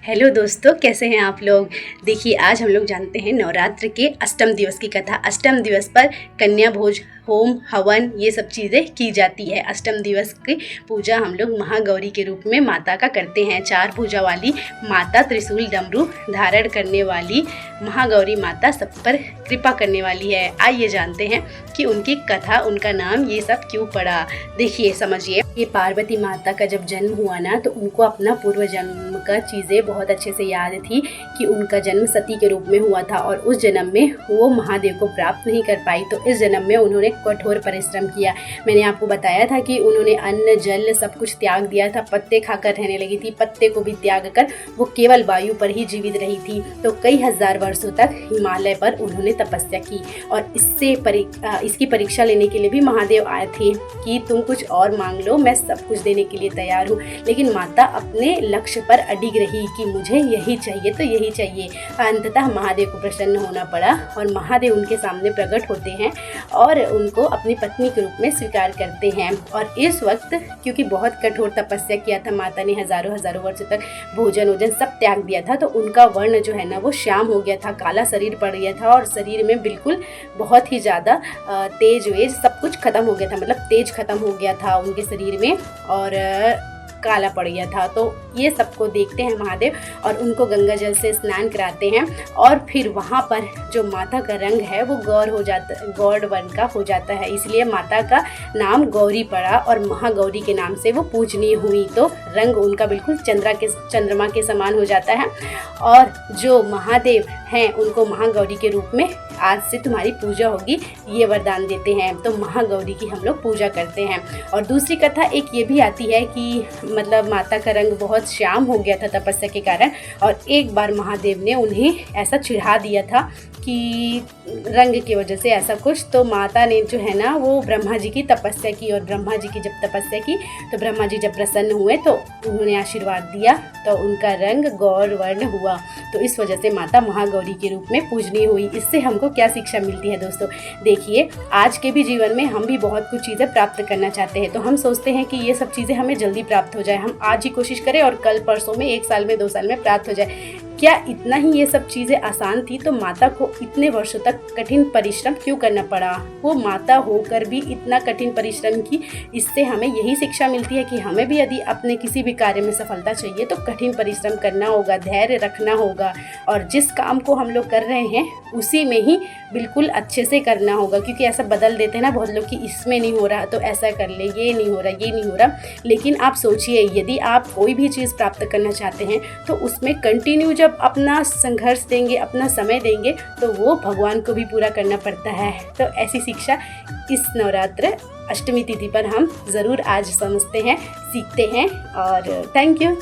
Hello दोस्तों, कैसे हैं आप लोग। देखिए, आज हम लोग जानते हैं नवरात्र के अष्टम दिवस की कथा। अष्टम दिवस पर कन्या भोज, होम, हवन ये सब चीज़ें की जाती है। अष्टम दिवस की पूजा हम लोग महागौरी के रूप में माता का करते हैं। 4 भुजा वाली माता, त्रिशूल डमरू धारण करने वाली महागौरी माता सब पर कृपा करने वाली है। आइए जानते हैं कि उनकी कथा, उनका नाम ये सब क्यों पड़ा। देखिए, समझिए, ये पार्वती माता का जब जन्म हुआ ना, तो उनको अपना पूर्व जन्म का चीज़ें बहुत अच्छे से याद थी कि उनका जन्म सती के रूप में हुआ था और उस जन्म में वो महादेव को प्राप्त नहीं कर पाई। तो इस जन्म में उन्होंने कठोर परिश्रम किया। मैंने आपको बताया था कि उन्होंने अन्न जल सब कुछ त्याग दिया था, पत्ते खाकर रहने लगी थी। पत्ते को भी त्याग कर वो केवल वायु पर ही जीवित रही थी। तो कई हजार वर्षों तक हिमालय पर उन्होंने तपस्या की और इसकी परीक्षा लेने के लिए भी महादेव आए थे कि तुम कुछ और मांग लो, मैं सब कुछ देने के लिए तैयार हूँ। लेकिन माता अपने लक्ष्य पर अडिग रही कि मुझे यही चाहिए तो यही चाहिए। अंततः महादेव को प्रसन्न होना पड़ा और महादेव उनके सामने प्रकट होते हैं और उनको अपनी पत्नी के रूप में स्वीकार करते हैं। और इस वक्त क्योंकि बहुत कठोर तपस्या किया था माता ने, हजारों वर्षों तक भोजन वोजन सब त्याग दिया था, तो उनका वर्ण जो है ना वो श्याम हो गया था, काला शरीर पड़ गया था और शरीर में बिल्कुल बहुत ही ज़्यादा तेज वेज सब कुछ खत्म हो गया था। मतलब तेज खत्म हो गया था उनके शरीर में और काला पड़ गया था। तो ये सबको देखते हैं महादेव और उनको गंगा जल से स्नान कराते हैं और फिर वहाँ पर जो माता का रंग है वो गौर वर्ण का हो जाता है। इसलिए माता का नाम गौरी पड़ा और महागौरी के नाम से वो पूजनीय हुई। तो रंग उनका बिल्कुल चंद्रमा के समान हो जाता है और जो महादेव हैं उनको महागौरी के रूप में आज से तुम्हारी पूजा होगी, ये वरदान देते हैं। तो महागौरी की हम लोग पूजा करते हैं। और दूसरी कथा एक ये भी आती है कि मतलब माता का रंग बहुत श्याम हो गया था तपस्या के कारण और एक बार महादेव ने उन्हें ऐसा चिढ़ा दिया था कि रंग की वजह से ऐसा कुछ। तो माता ने जो है ना वो ब्रह्मा जी की तपस्या की और ब्रह्मा जी की जब तपस्या की तो ब्रह्मा जी जब प्रसन्न हुए तो उन्होंने आशीर्वाद दिया तो उनका रंग गौर वर्ण हुआ। तो इस वजह से माता महागौरी के रूप में पूजनीय हुई। इससे हमको क्या शिक्षा मिलती है दोस्तों। देखिए, आज के भी जीवन में हम भी बहुत कुछ चीज़ें प्राप्त करना चाहते हैं, तो हम सोचते हैं कि ये सब चीज़ें हमें जल्दी प्राप्त हो जाए, हम आज ही कोशिश करें और कल परसों में, 1 साल में, 2 साल में प्राप्त हो जाए। क्या इतना ही ये सब चीज़ें आसान थी? तो माता को इतने वर्षों तक कठिन परिश्रम क्यों करना पड़ा? वो माता होकर भी इतना कठिन परिश्रम की। इससे हमें यही शिक्षा मिलती है कि हमें भी यदि अपने किसी भी कार्य में सफलता चाहिए तो कठिन परिश्रम करना होगा, धैर्य रखना होगा और जिस काम को हम लोग कर रहे हैं उसी में ही बिल्कुल अच्छे से करना होगा। क्योंकि ऐसा बदल देते हैं ना बहुत लोग कि इसमें नहीं हो रहा तो ऐसा कर ले, ये नहीं हो रहा, ये नहीं हो रहा। लेकिन आप सोचिए, यदि आप कोई भी चीज़ प्राप्त करना चाहते हैं तो उसमें कंटिन्यू जब अपना संघर्ष देंगे, अपना समय देंगे, तो वो भगवान को भी पूरा करना पड़ता है। तो ऐसी शिक्षा इस नवरात्र अष्टमी तिथि पर हम ज़रूर आज समझते हैं, सीखते हैं। और थैंक यू।